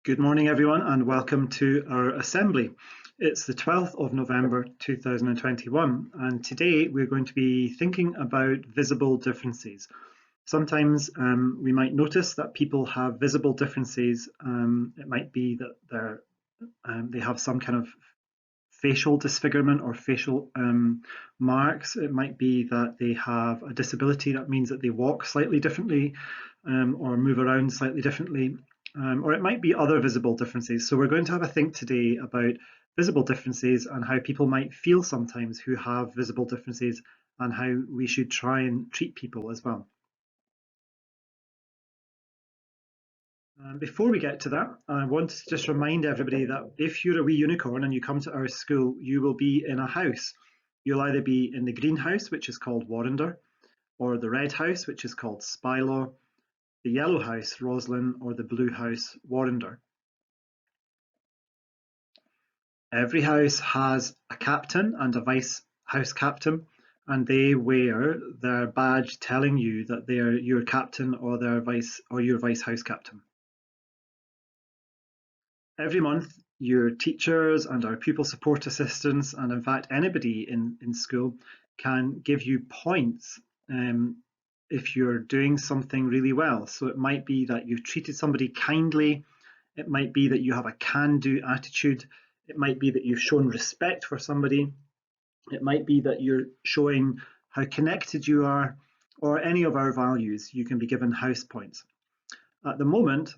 Good morning, everyone, and welcome to our assembly. It's the 12th of November 2021, and today we're going to be thinking about visible differences. Sometimes we might notice that people have visible differences. It might be that they have some kind of facial disfigurement or facial marks. It might be that they have a disability that means that they walk slightly differently or move around slightly differently. Or it might be other visible differences. So we're going to have a think today about visible differences and how people might feel sometimes who have visible differences and how we should try and treat people as well. Before we get to that, I want to just remind everybody that if you're a wee unicorn and you come to our school, you will be in a house. You'll either be in the green house, which is called Warrender, or the red house, which is called Spylaw, the yellow house, Roslyn, or the blue house, Warrender. Every house has a captain and a vice house captain, and they wear their badge telling you that they are your captain or your vice house captain. Every month, your teachers and our pupil support assistants, and in fact anybody in school, can give you points if you're doing something really well. So it might be that you've treated somebody kindly, it might be that you have a can-do attitude, it might be that you've shown respect for somebody, it might be that you're showing how connected you are, or any of our values. You can be given house points. At the moment,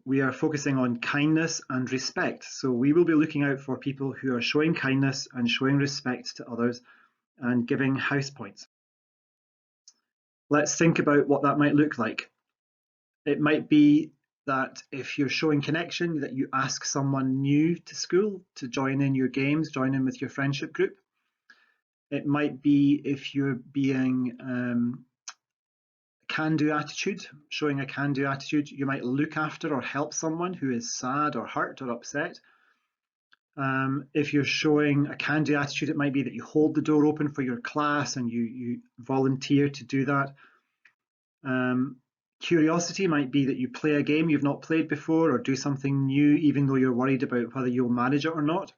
we are focusing on kindness and respect. So we will be looking out for people who are showing kindness and showing respect to others and giving house points. Let's think about what that might look like. It might be that if you're showing connection, that you ask someone new to school to join in your games, join in with your friendship group. It might be if you're being can-do attitude, showing a can-do attitude, you might look after or help someone who is sad or hurt or upset. If you're showing a can-do attitude, it might be that you hold the door open for your class and you volunteer to do that. Curiosity might be that you play a game you've not played before or do something new even though you're worried about whether you'll manage it or not.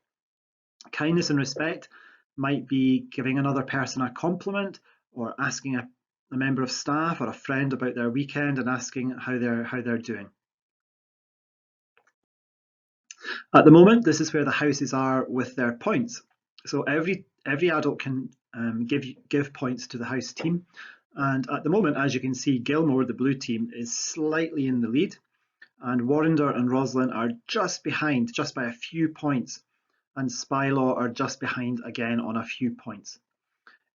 Kindness and respect might be giving another person a compliment or asking a member of staff or a friend about their weekend and asking how they're doing. At the moment, this is where the houses are with their points. So every adult can give points to the house team. And at the moment, as you can see, Gilmore, the blue team, is slightly in the lead. And Warrender and Roslyn are just behind, just by a few points. And Spylaw are just behind again on a few points.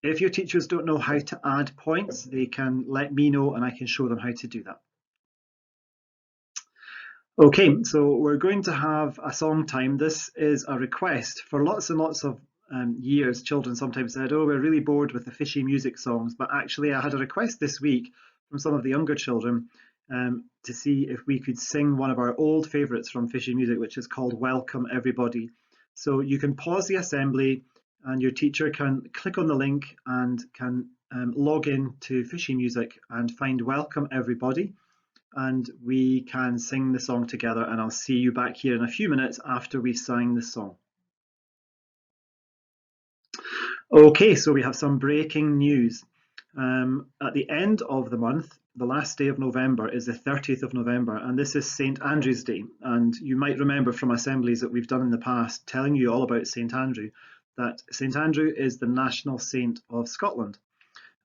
If your teachers don't know how to add points, they can let me know and I can show them how to do that. Okay, so we're going to have a song time. This is a request. For lots and lots of years, children sometimes said, oh, we're really bored with the fishy music songs, but actually I had a request this week from some of the younger children to see if we could sing one of our old favourites from fishy music, which is called Welcome Everybody. So you can pause the assembly and your teacher can click on the link and can log in to fishy music and find Welcome Everybody. And we can sing the song together, and I'll see you back here in a few minutes after we sang the song. Okay, so we have some breaking news. At the end of the month, the last day of November is the 30th of November, and this is St Andrew's Day. And you might remember from assemblies that we've done in the past telling you all about St Andrew, that St Andrew is the national saint of Scotland.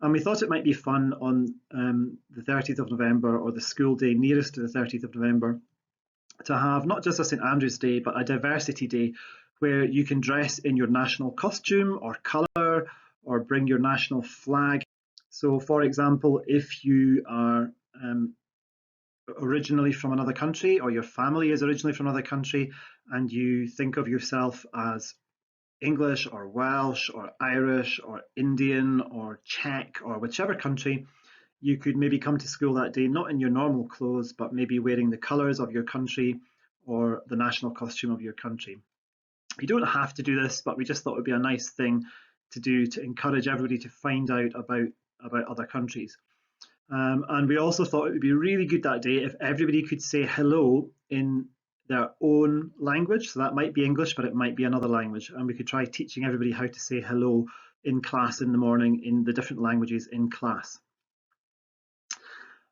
And we thought it might be fun on the 30th of November, or the school day nearest to the 30th of November, to have not just a St Andrew's Day, but a diversity day where you can dress in your national costume or colour or bring your national flag. So, for example, if you are originally from another country, or your family is originally from another country, and you think of yourself as English or Welsh or Irish or Indian or Czech or whichever country, you could maybe come to school that day not in your normal clothes, but maybe wearing the colours of your country or the national costume of your country. You don't have to do this, but we just thought it would be a nice thing to do to encourage everybody to find out about other countries. And we also thought it would be really good that day if everybody could say hello in their own language. So that might be English, but it might be another language. And we could try teaching everybody how to say hello in class in the morning in the different languages in class.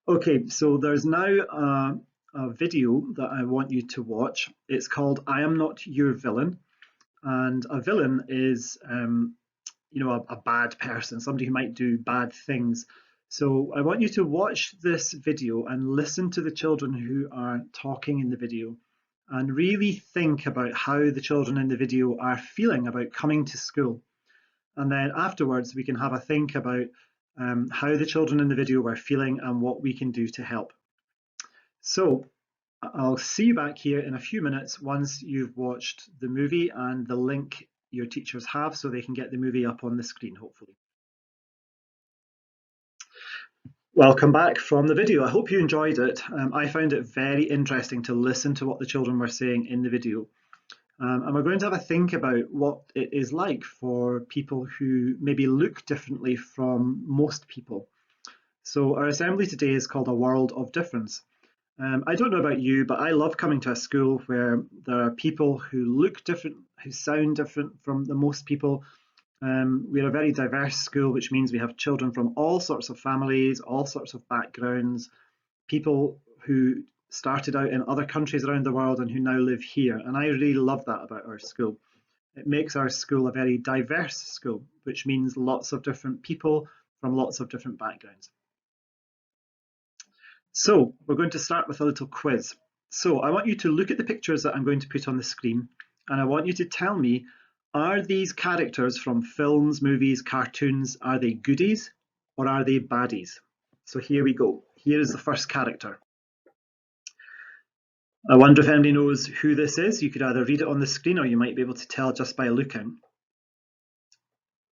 Okay, so there's now a video that I want you to watch. It's called I Am Not Your Villain. And a villain is a bad person, somebody who might do bad things. So I want you to watch this video and listen to the children who are talking in the video and really think about how the children in the video are feeling about coming to school. And then afterwards, we can have a think about how the children in the video were feeling and what we can do to help. So I'll see you back here in a few minutes once you've watched the movie and the link your teachers have so they can get the movie up on the screen, hopefully. Welcome back from the video. I hope you enjoyed it. I found it very interesting to listen to what the children were saying in the video. And we're going to have a think about what it is like for people who maybe look differently from most people. So our assembly today is called A World of Difference. I don't know about you, but I love coming to a school where there are people who look different, who sound different from the most people. We're a very diverse school, which means we have children from all sorts of families, all sorts of backgrounds, people who started out in other countries around the world and who now live here. And I really love that about our school. It makes our school a very diverse school, which means lots of different people from lots of different backgrounds. So we're going to start with a little quiz. So I want you to look at the pictures that I'm going to put on the screen, and I want you to tell me, are these characters from films, movies, cartoons, are they goodies or are they baddies? So here we go. Here is the first character. I wonder if anybody knows who this is. You could either read it on the screen or you might be able to tell just by looking.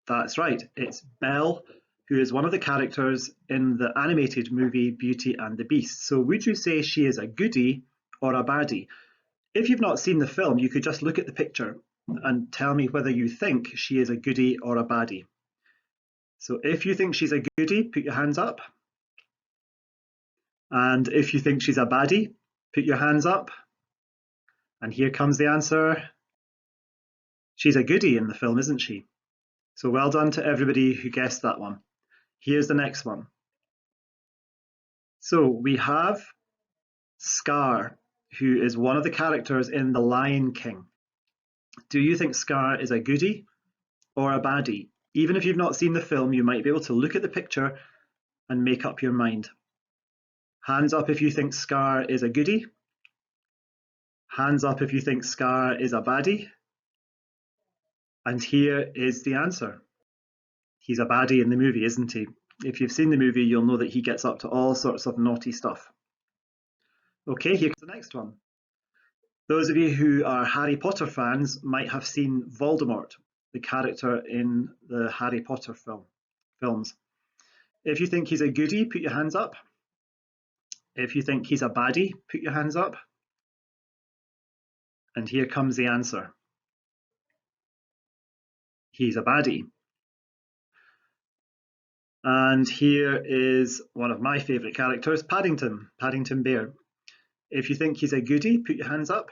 That's right, it's Belle, who is one of the characters in the animated movie Beauty and the Beast. So would you say she is a goodie or a baddie? If you've not seen the film, you could just look at the picture and tell me whether you think she is a goodie or a baddie. So if you think she's a goodie, put your hands up. And if you think she's a baddie, put your hands up. And here comes the answer. She's a goodie in the film, isn't she? So well done to everybody who guessed that one. Here's the next one. So we have Scar, who is one of the characters in The Lion King. Do you think Scar is a goodie or a baddie? Even if you've not seen the film, you might be able to look at the picture and make up your mind. Hands up if you think Scar is a goodie. Hands up if you think Scar is a baddie. And here is the answer. He's a baddie in the movie, isn't he? If you've seen the movie, you'll know that he gets up to all sorts of naughty stuff. Okay, here's the next one. Those of you who are Harry Potter fans might have seen Voldemort, the character in the Harry Potter films. If you think he's a goodie, put your hands up. If you think he's a baddie, put your hands up. And here comes the answer. He's a baddie. And here is one of my favourite characters, Paddington Bear. If you think he's a goodie, put your hands up.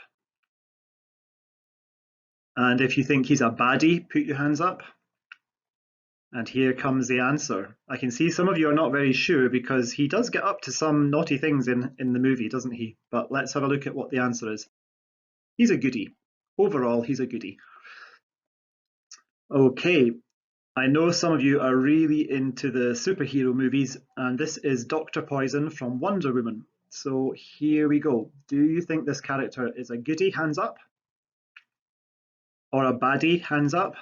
And if you think he's a baddie, put your hands up. And here comes the answer. I can see some of you are not very sure because he does get up to some naughty things in the movie, doesn't he? But let's have a look at what the answer is. He's a goodie. Overall, he's a goodie. Okay, I know some of you are really into the superhero movies, and this is Dr. Poison from Wonder Woman. So here we go. Do you think this character is a goodie? Hands up. Or a baddie? Hands up.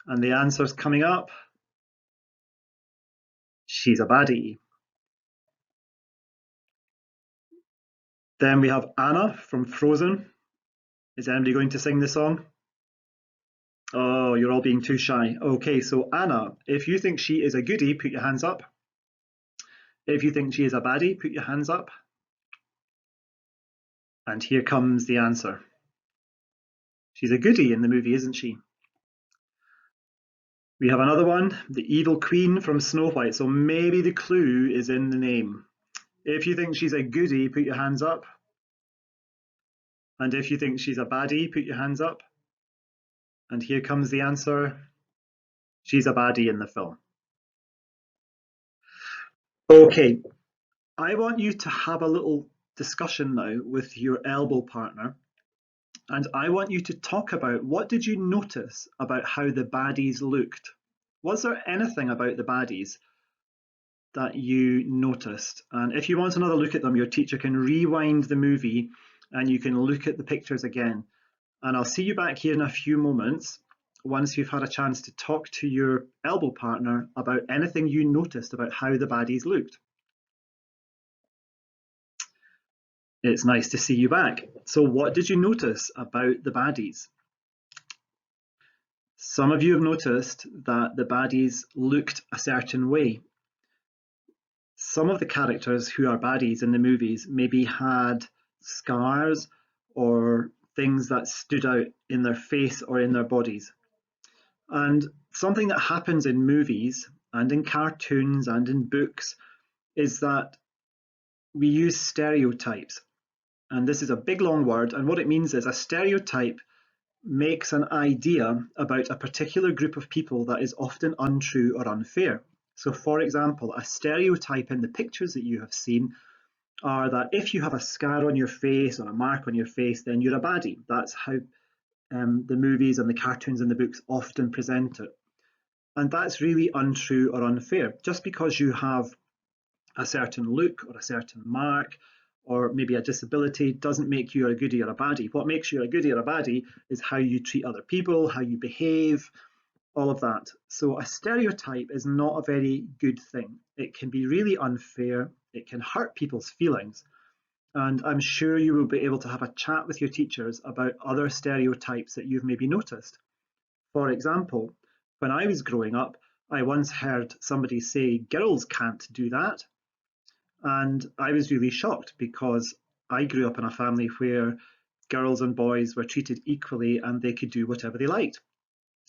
And the answer's coming up. She's a baddie. Then we have Anna from Frozen. Is anybody going to sing the song? Oh, you're all being too shy. Okay, so Anna, if you think she is a goodie, put your hands up. If you think she is a baddie, put your hands up. And here comes the answer. She's a goodie in the movie, isn't she? We have another one, the evil queen from Snow White. So maybe the clue is in the name. If you think she's a goodie, put your hands up. And if you think she's a baddie, put your hands up. And here comes the answer. She's a baddie in the film. Okay, I want you to have a little discussion now with your elbow partner. And I want you to talk about what did you notice about how the baddies looked? Was there anything about the baddies that you noticed? And if you want another look at them, your teacher can rewind the movie and you can look at the pictures again. And I'll see you back here in a few moments once you've had a chance to talk to your elbow partner about anything you noticed about how the baddies looked. It's nice to see you back. So what did you notice about the baddies? Some of you have noticed that the baddies looked a certain way. Some of the characters who are baddies in the movies maybe had scars or things that stood out in their face or in their bodies. And something that happens in movies and in cartoons and in books is that we use stereotypes. And this is a big long word, and what it means is a stereotype makes an idea about a particular group of people that is often untrue or unfair. So for example, a stereotype in the pictures that you have seen are that if you have a scar on your face or a mark on your face, then you're a baddie. That's how the movies and the cartoons and the books often present it. And that's really untrue or unfair. Just because you have a certain look or a certain mark or maybe a disability doesn't make you a goodie or a baddie. What makes you a goodie or a baddie is how you treat other people, how you behave, all of that. So a stereotype is not a very good thing. It can be really unfair. It can hurt people's feelings. And I'm sure you will be able to have a chat with your teachers about other stereotypes that you've maybe noticed. For example, when I was growing up, I once heard somebody say, girls can't do that. And I was really shocked because I grew up in a family where girls and boys were treated equally and they could do whatever they liked.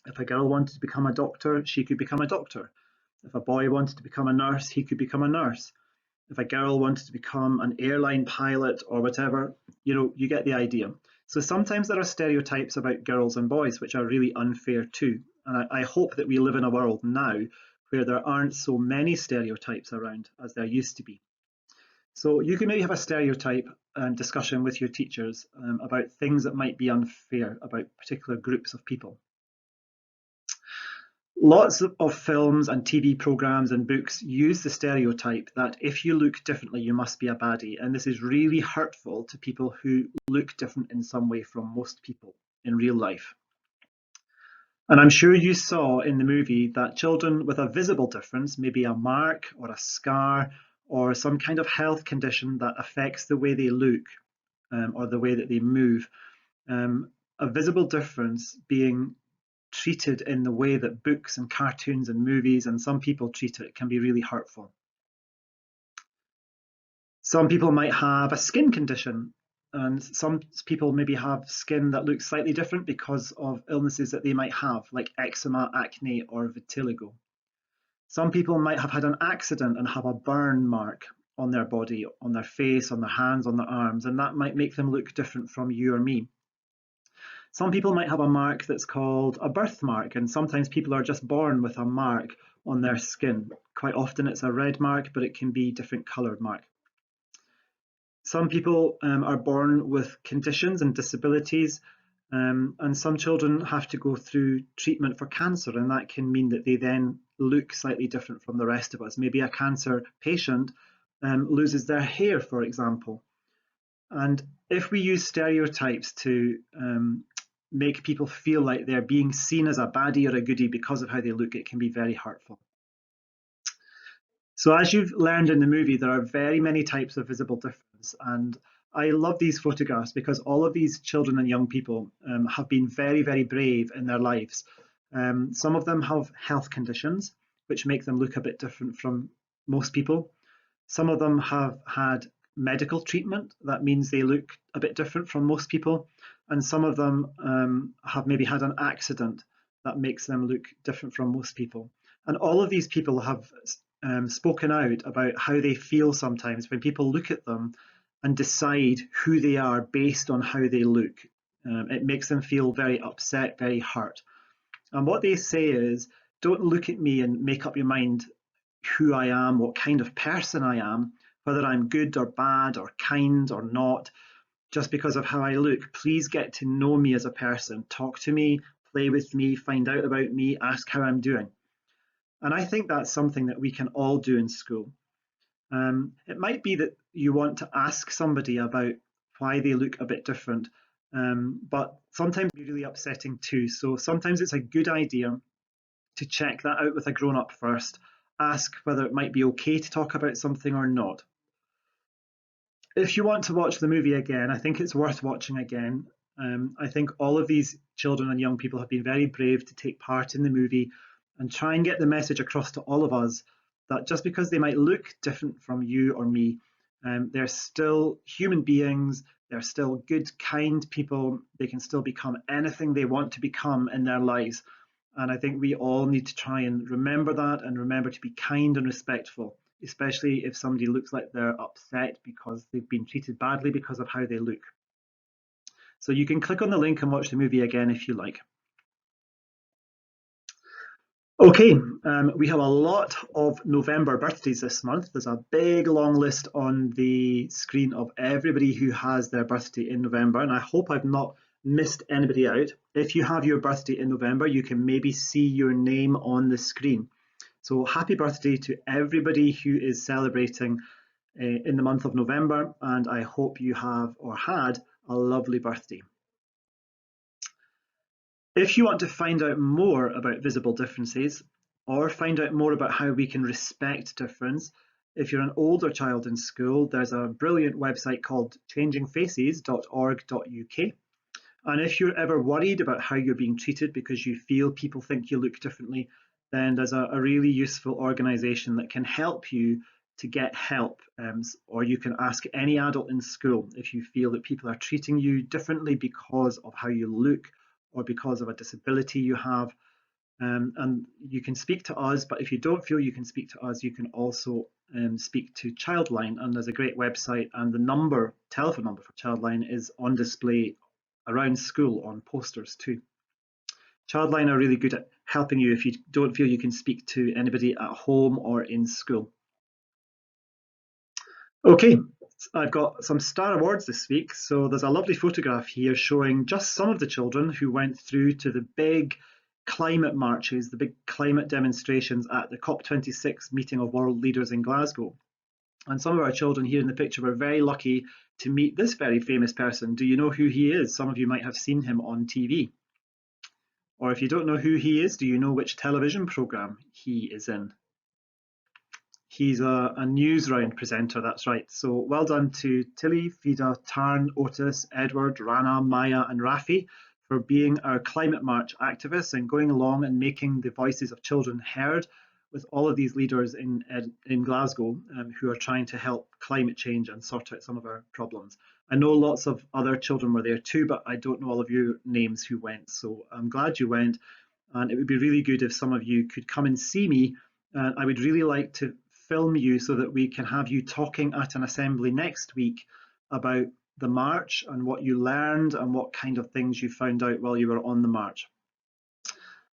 If a girl wanted to become a doctor, she could become a doctor. If a boy wanted to become a nurse, he could become a nurse. If a girl wanted to become an airline pilot or whatever, you get the idea. So sometimes there are stereotypes about girls and boys which are really unfair too. And I hope that we live in a world now where there aren't so many stereotypes around as there used to be. So you can maybe have a stereotype discussion with your teachers about things that might be unfair about particular groups of people. Lots of films and TV programs and books use the stereotype that if you look differently, you must be a baddie. And this is really hurtful to people who look different in some way from most people in real life. And I'm sure you saw in the movie that children with a visible difference, maybe a mark or a scar or some kind of health condition that affects the way they look or the way that they move, a visible difference being treated in the way that books and cartoons and movies and some people treat it can be really hurtful. Some people might have a skin condition, and some people maybe have skin that looks slightly different because of illnesses that they might have, like eczema, acne, or vitiligo. Some people might have had an accident and have a burn mark on their body, on their face, on their hands, on their arms, and that might make them look different from you or me. Some people might have a mark that's called a birthmark, and sometimes people are just born with a mark on their skin. Quite often it's a red mark, but it can be different coloured mark. Some people are born with conditions and disabilities, and some children have to go through treatment for cancer, and that can mean that they then look slightly different from the rest of us. Maybe a cancer patient loses their hair, for example. And if we use stereotypes to make people feel like they're being seen as a baddie or a goodie because of how they look, it can be very hurtful. So as you've learned in the movie, there are very many types of visible difference. And I love these photographs because all of these children and young people have been very, very brave in their lives. Some of them have health conditions, which make them look a bit different from most people. Some of them have had medical treatment. That means they look a bit different from most people. And some of them have maybe had an accident that makes them look different from most people. And all of these people have spoken out about how they feel sometimes when people look at them and decide who they are based on how they look. It makes them feel very upset, very hurt. And what they say is, don't look at me and make up your mind who I am, what kind of person I am, whether I'm good or bad or kind or not, just because of how I look. Please get to know me as a person. Talk to me, play with me, find out about me, ask how I'm doing. And I think that's something that we can all do in school. It might be that you want to ask somebody about why they look a bit different, but sometimes it can be really upsetting too. So sometimes it's a good idea to check that out with a grown up first. Ask whether it might be okay to talk about something or not. If you want to watch the movie again, I think it's worth watching again. I think all of these children and young people have been very brave to take part in the movie and try and get the message across to all of us that just because they might look different from you or me, they're still human beings, they're still good, kind people, they can still become anything they want to become in their lives. And I think we all need to try and remember that and remember to be kind and respectful, especially if somebody looks like they're upset because they've been treated badly because of how they look. So you can click on the link and watch the movie again if you like. Okay, we have a lot of November birthdays this month. There's a big long list on the screen of everybody who has their birthday in November, and I hope I've not missed anybody out. If you have your birthday in November, you can maybe see your name on the screen. So happy birthday to everybody who is celebrating in the month of November, and I hope you have or had a lovely birthday. If you want to find out more about visible differences or find out more about how we can respect difference, if you're an older child in school, there's a brilliant website called changingfaces.org.uk. And if you're ever worried about how you're being treated because you feel people think you look differently, then there's a really useful organisation that can help you to get help. Or you can ask any adult in school if you feel that people are treating you differently because of how you look or because of a disability you have. And you can speak to us, but if you don't feel you can speak to us, you can also speak to Childline, and there's a great website, and the telephone number for Childline is on display around school on posters too. Childline are really good at helping you if you don't feel you can speak to anybody at home or in school. Okay, I've got some Star Awards this week. So there's a lovely photograph here showing just some of the children who went through to the big climate marches, the big climate demonstrations at the COP26 meeting of world leaders in Glasgow. And some of our children here in the picture were very lucky to meet this very famous person. Do you know who he is? Some of you might have seen him on TV. Or if you don't know who he is, do you know which television programme he is in? He's a news round presenter, that's right. So well done to Tilly, Fida, Tarn, Otis, Edward, Rana, Maya and Rafi for being our Climate March activists and going along and making the voices of children heard with all of these leaders in Glasgow who are trying to help climate change and sort out some of our problems. I know lots of other children were there too, but I don't know all of your names who went. So I'm glad you went, and it would be really good if some of you could come and see me. I would really like to film you so that we can have you talking at an assembly next week about the march and what you learned and what kind of things you found out while you were on the march.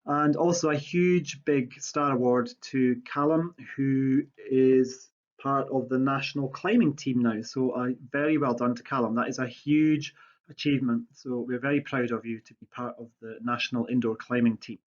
And also a huge big Star Award to Callum, who is part of the national climbing team now. So very well done to Callum. That is a huge achievement. So we're very proud of you to be part of the national indoor climbing team.